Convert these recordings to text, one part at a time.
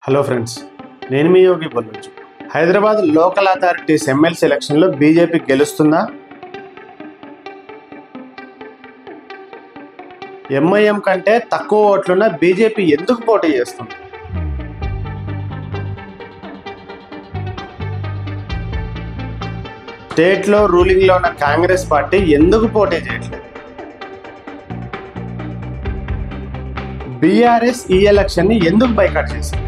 Hello friends, నేను మీ యోగి బొల్లుచు. Hyderabad local authorities MLC ఎలక్షన్లో BJP గెలుస్తుందా? MIM కంటే తక్కువ ఓట్లున్న బీజేపీ ఎందుకు పోటీ చేస్తుంది? స్టేట్లో రూలింగ్లో ఉన్న కాంగ్రెస్ పార్టీ ఎందుకు పోటీ చేయట్లేదు? బీఆర్ఎస్ ఈ ఎలక్షన్ని ఎందుకు బైకాట్ చేసింది?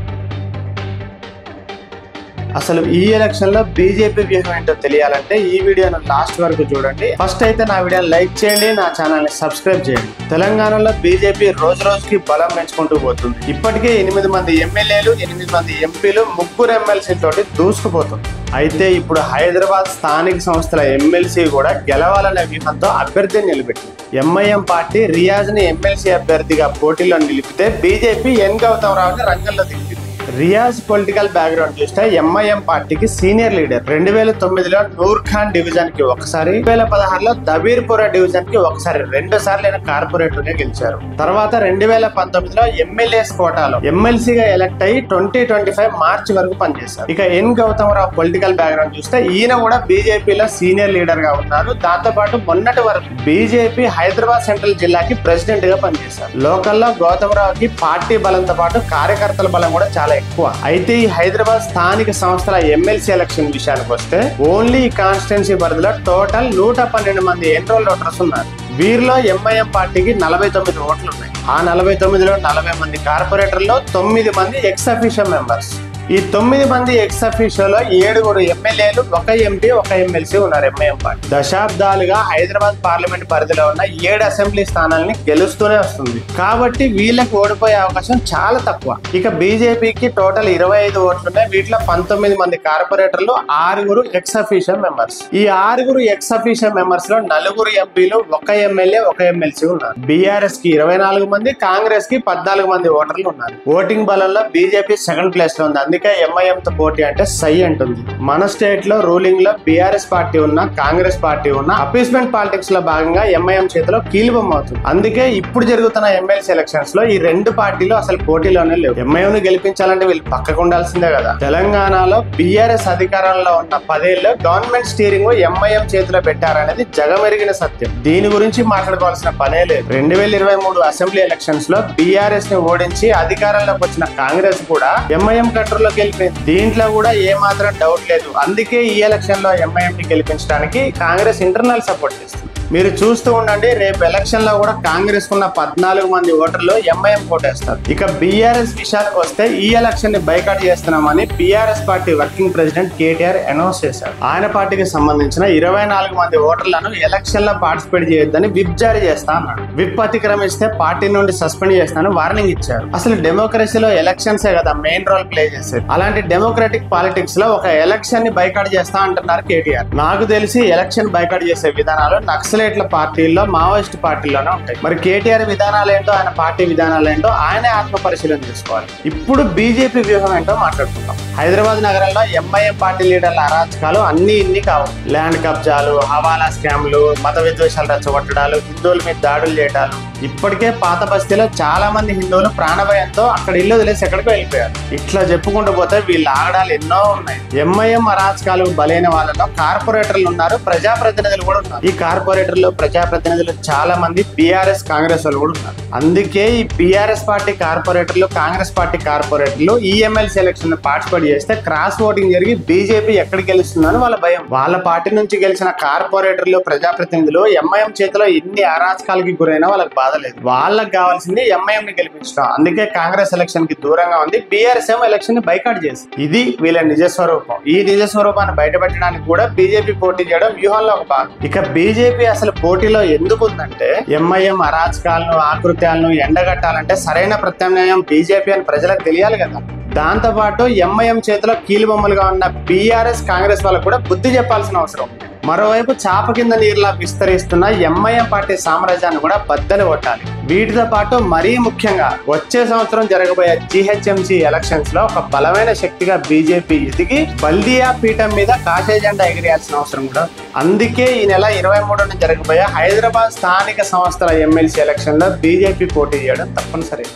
అసలు ఈ ఎలక్షన్ లో బీజేపీ వ్యూహం ఏంటో తెలియాలంటే ఈ వీడియోను లాస్ట్ వరకు చూడండి. ఫస్ట్ అయితే నా వీడియోని లైక్ చేయండి, నా ఛానల్ ని సబ్స్క్రైబ్ చేయండి. తెలంగాణలో బీజేపీ రోజు రోజుకి బలం పెంచుకుంటూ పోతుంది. ఇప్పటికే 8 మంది ఎమ్మెల్యేలు, 8 మంది ఎంపీలు, 3 ఎమ్మెల్సీ తోటి దూసుకుపోతుంది. అయితే ఇప్పుడు హైదరాబాద్ స్థానిక సంస్థల ఎమ్మెల్సీ కూడా గెలవాలనే వ్యూహంతో అభ్యర్థిని నిలబెట్టింది. ఎంఐఎం పార్టీ రియాజ్ ని ఎమ్మెల్సీ అభ్యర్థిగా పోటీలో నిలిపితే బీజేపీ ఎన్ గౌతమ్ రావుని రంగంలో దింపింది. రియాజ్ పొలిటికల్ బ్యాక్గ్రౌండ్ చూస్తే ఎంఐఎం పార్టీకి సీనియర్ లీడర్. 2009లో నూర్ ఖాన్ డివిజన్ కి ఒకసారి, 2016లో దబీర్పుర డివిజన్ కి ఒకసారి, 2 సార్లు ఆయన కార్పొరేటర్ గా గెలిచారు. తర్వాత 2019లో ఎమ్మెల్యేస్ కోటాలో ఎమ్మెల్సీగా ఎలక్ట్ అయ్యి 2025 మార్చి వరకు పనిచేశారు. ఇక ఎన్ గౌతమ్ రావు పొలిటికల్ బ్యాక్గ్రౌండ్ చూస్తే ఈయన కూడా బీజేపీలో సీనియర్ లీడర్ గా ఉన్నారు. దాంతో పాటు మొన్నటి వరకు బీజేపీ హైదరాబాద్ సెంట్రల్ జిల్లాకి ప్రెసిడెంట్ గా పనిచేశారు. లోకల్లో గౌతమ్ రావుకి పార్టీ బలంతో పాటు కార్యకర్తల బలం కూడా చాలా ఎక్కువ. అయితే ఈ హైదరాబాద్ స్థానిక సంస్థల ఎమ్మెల్సీ ఎలక్షన్ విషయానికి వస్తే ఓన్లీ ఈ కాన్స్టిట్యున్సీ పరిధిలో టోటల్ 112 మంది ఎన్రోల్డ్ ఓటర్స్ ఉన్నారు. వీరిలో ఎంఐఎం పార్టీకి 49 ఓట్లు ఉన్నాయి. ఆ 49లో 40 మంది కార్పొరేటర్లో 9 మంది ఎక్స్ అఫీషియో మెంబర్స్. ఈ 9 మంది ఎక్స్ అఫీషియోలో 7 ఎమ్మెల్యేలు, 1 ఎంపీ, 1 ఎమ్మెల్సీ ఉన్నారు ఎంఐఎం పార్టీ. దశాబ్దాలుగా హైదరాబాద్ పార్లమెంట్ పరిధిలో ఉన్న 7 అసెంబ్లీ స్థానాలని గెలుస్తూనే వస్తుంది. కాబట్టి వీళ్ళకి ఓడిపోయే అవకాశం చాలా తక్కువ. ఇక బీజేపీకి టోటల్ 25 ఓట్లున్నాయి. వీటిలో 19 మంది కార్పొరేటర్లు, 6 ఎక్స్ అఫీషియో మెంబర్స్. ఈ 6 ఎక్స్ అఫీషియో మెంబర్స్ లో 4 ఎంపీలు, 1 ఎమ్మెల్యే, 1 ఎమ్మెల్సీ ఉన్నారు. బీఆర్ఎస్ కి 24 మంది, కాంగ్రెస్ కి 14 మంది ఓటర్లు ఉన్నారు. ఓటింగ్ బలంలో బీజేపీ సెకండ్ ప్లేస్ లో ఉంది. ఎంఐఎం తో పోటీ అంటే సై అంటుంది. మన స్టేట్ లో రూలింగ్ లో బీఆర్ఎస్ పార్టీ ఉన్న, కాంగ్రెస్ పార్టీ ఉన్న, అపీస్మెంట్ పాలిటిక్స్ లో భాగంగా ఎంఐఎం చేతిలో కీలుబొమ్మ అవుతుంది. అందుకే ఇప్పుడు జరుగుతున్న ఎమ్మెల్సీ ఎలక్షన్స్ లో ఈ 2 పార్టీలు అసలు పోటీలోనే లేవు. ఎంఐఎం ను గెలిపించాలంటే వీళ్ళు పక్కకు ఉండాల్సిందే కదా. తెలంగాణలో బీఆర్ఎస్ అధికారంలో ఉన్న 10 ఏళ్ళు గవర్నమెంట్ స్టీరింగ్ ఎంఐఎం చేతిలో పెట్టారనేది జగమెరిగిన సత్యం. దీని గురించి మాట్లాడుకోవాల్సిన పనే లేదు. 2023 అసెంబ్లీ ఎలక్షన్స్ లో బీఆర్ఎస్ ని ఓడించి అధికారంలోకి వచ్చిన కాంగ్రెస్ కూడా ఎంఐఎం కంట్రోల్ గెలిపింది. దీంట్లో కూడా ఏ మాత్రం డౌట్ లేదు. అందుకే ఈ ఎలక్షన్ లో ఎంఐఎం ని గెలిపించడానికి కాంగ్రెస్ ఇంటర్నల్ సపోర్ట్ చేస్తుంది. మీరు చూస్తూ ఉండండి, రేపు ఎలక్షన్ లో కూడా కాంగ్రెస్ కున్న 14 మంది ఓటర్లు ఎంఐఎం కోటేస్తారు. ఇక బీఆర్ఎస్ విషయానికి వస్తే ఈ ఎలక్షన్ ని బైకాట్ చేస్తున్నామని BRS party working president KTR announce చేశారు. ఆయన పార్టీకి సంబంధించిన 24 మంది ఓటర్లను ఎలక్షన్ లో పార్టిసిపేట్ చేయొద్దని విప్ జారీ చేస్తా అన్నాడు. విప్ అతిక్రమిస్తే పార్టీ నుండి సస్పెండ్ చేస్తానని వార్నింగ్ ఇచ్చారు. అసలు డెమోక్రసీలో ఎలక్షన్సే కదా మెయిన్ రోల్ ప్లే చేసేది. అలాంటి డెమోక్రటిక్ పాలిటిక్స్ లో ఒక ఎలక్షన్ ని బైకాట్ చేస్తా అంటున్నారు కేటీఆర్. నాకు తెలిసి ఎలక్షన్ బైకాట్ చేసే విధానాలు నక్సలైట్ల పార్టీల్లో, మావోయిస్ట్ పార్టీల్లోనే ఉంటాయి. మరి కేటీఆర్ విధానాలు ఏంటో, ఆయన పార్టీ విధానాలు ఏంటో ఆయనే ఆత్మ పరిశీలన చేసుకోవాలి. ఇప్పుడు బీజేపీ వ్యూహం ఏంటో మాట్లాడుకుందాం. హైదరాబాద్ నగరంలో ఎంఐఎం పార్టీ లీడర్ల అరాచకాలు అన్ని ఇన్ని కావు. ల్యాండ్ కబ్జాలు, హవాలా స్కామ్లు, మత విద్వేషాలు రెచ్చగొట్టడాలు, హిందువుల మీద దాడులు చేయడాలు. ఇప్పటికే పాత బస్తీలో చాలా మంది హిందువులు ప్రాణభయంతో అక్కడ ఇల్లు వదిలేసి ఎక్కడికో వెళ్ళిపోయారు. ఇట్లా చెప్పుకుంటూ పోతే వీళ్ళ ఆగడాలు ఎన్నో ఉన్నాయి. ఎంఐఎం అరాచకాలు బలైన వాళ్ళలో కార్పొరేటర్లు ఉన్నారు, ప్రజాప్రతినిధులు కూడా ఉన్నారు. ఈ కార్పొరేటర్లు, ప్రజాప్రతినిధులు చాలా మంది బీఆర్ఎస్, కాంగ్రెస్ వాళ్ళు కూడా ఉన్నారు. అందుకే ఈ బీఆర్ఎస్ పార్టీ కార్పొరేటర్లు, కాంగ్రెస్ పార్టీ కార్పొరేటర్లు ఈ ఎమ్మెల్సీ ఎలక్షన్ పార్టిసిపేట్ చేస్తే క్రాస్ ఓటింగ్ జరిగి బీజేపీ ఎక్కడ గెలుస్తుందని వాళ్ళ భయం. వాళ్ళ పార్టీ నుంచి గెలిచిన కార్పొరేటర్లు, ప్రజాప్రతినిధులు ఎంఐఎం చేతిలో ఎన్ని అరాచకాలకి గురైనా వాళ్ళకి బాధ లేదు. వాళ్ళకి కావాల్సింది ఎంఐఎం ని గెలిపించడం. అందుకే కాంగ్రెస్ ఎలక్షన్ కి దూరంగా ఉంది, బీఆర్ఎస్ ఏమో ఎలక్షన్ ని బైకాట్ చేసి. ఇది వీళ్ళ నిజ స్వరూపం. ఈ నిజ స్వరూపాన్ని బయటపెట్టడానికి కూడా బీజేపీ పోటీ చేయడం వ్యూహంలో ఒక భాగం. ఇక బీజేపీ అసలు పోటీలో ఎందుకు ఉందంటే, ఎంఐఎం అరాచకాలను, ఆకృత్యాలను ఎండగట్టాలంటే సరైన ప్రత్యామ్నాయం బీజేపీ అని ప్రజలకు తెలియాలి కదా. దాంతో పాటు ఎంఐఎం చేతిలో కీలుబొమ్మలుగా ఉన్న బీఆర్ఎస్, కాంగ్రెస్ వాళ్ళకు కూడా బుద్ధి చెప్పాల్సిన అవసరం ఉంది. మరోవైపు చాప కింద నీరులా విస్తరిస్తున్న ఎంఐఎం పార్టీ సామ్రాజ్యాన్ని కూడా బద్దలు కొట్టాలి. వీటితో పాటు మరీ ముఖ్యంగా వచ్చే సంవత్సరం జరగబోయే జీహెచ్ఎంసీ ఎలక్షన్స్ లో ఒక బలమైన శక్తిగా బీజేపీ ఎదిగి బల్దియా పీఠం మీద కాషాయ జెండా ఎగిరేయాల్సిన అవసరం కూడా. అందుకే ఈ నెల 23న జరగబోయే హైదరాబాద్ స్థానిక సంస్థల ఎమ్మెల్సీ ఎలక్షన్ లో బీజేపీ పోటీ చేయడం తప్పనిసరి.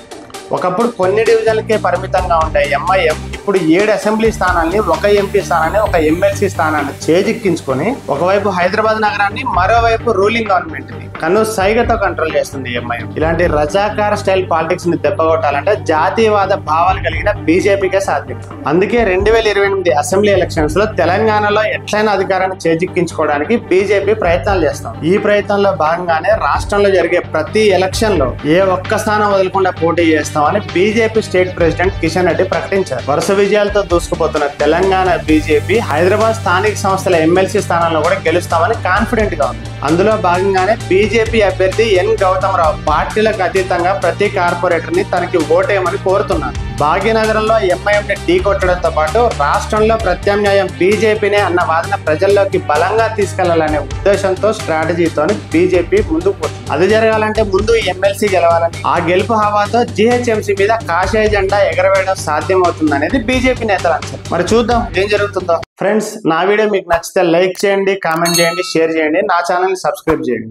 ఒకప్పుడు కొన్ని డివిజన్లకే పరిమితంగా ఉండే ఎంఐఎం ఇప్పుడు 7 అసెంబ్లీ స్థానాల్ని, ఒక ఎంపీ స్థానాన్ని, ఒక ఎమ్మెల్సీ స్థానాన్ని చేజిక్కించుకొని ఒకవైపు హైదరాబాద్ నగరాన్ని, మరోవైపు రూలింగ్ గవర్నమెంట్ ని కన్ను సైగతో కంట్రోల్ చేస్తుంది ఎంఐఎం. ఇలాంటి రజాకార స్టైల్ పాలిటిక్స్ ని దెబ్బకొట్టాలంటే జాతీయవాద భావాలు కలిగిన బీజేపీకే సాధ్యం. అందుకే 2028 అసెంబ్లీ ఎలక్షన్స్ లో తెలంగాణలో ఎట్లైనా అధికారాన్ని చేజిక్కించుకోవడానికి బీజేపీ ప్రయత్నాలు చేస్తాం. ఈ ప్రయత్నంలో భాగంగానే రాష్ట్రంలో జరిగే ప్రతి ఎలక్షన్ లో ఏ ఒక్క స్థానం వదలకుండా పోటీ చేస్తామని BJP state president Kishan Reddy ప్రకటించారు. వరుస విజయాలతో దూసుకుపోతున్న తెలంగాణ బీజేపీ హైదరాబాద్ స్థానిక సంస్థల ఎమ్మెల్సీ స్థానంలో కూడా గెలుస్తామని కాన్ఫిడెంట్ గా ఉంది. అందులో భాగంగానే బీజేపీ అభ్యర్థి ఎన్ గౌతమ్ రావు పార్టీలకు అతీతంగా ప్రతి కార్పొరేటర్ ని తనకి ఓటేయమని కోరుతున్నారు. భాగ్యనగరంలో ఎంఐఎం ని ఢీ కొట్టడంతో పాటు రాష్ట్రంలో ప్రత్యామ్నాయం బీజేపీనే అన్న వాదన ప్రజల్లోకి బలంగా తీసుకెళ్లాలనే ఉద్దేశంతో స్ట్రాటజీతో బీజేపీ ముందుకు పోతుంది. అది జరగాలంటే ముందు ఎమ్మెల్సీ గెలవాలని, ఆ గెలుపు హవాతో జీహెచ్ఎంసీ మీద కాషాయ జెండా ఎగరవేయడం సాధ్యమవుతుంది అనేది బీజేపీ నేతల అంచనా. మరి చూద్దాం ఏం జరుగుతుందో. ఫ్రెండ్స్, నా వీడియో మీకు నచ్చితే లైక్ చేయండి, కామెంట్ చేయండి, షేర్ చేయండి, నా ఛానల్ ని సబ్స్క్రైబ్ చేయండి.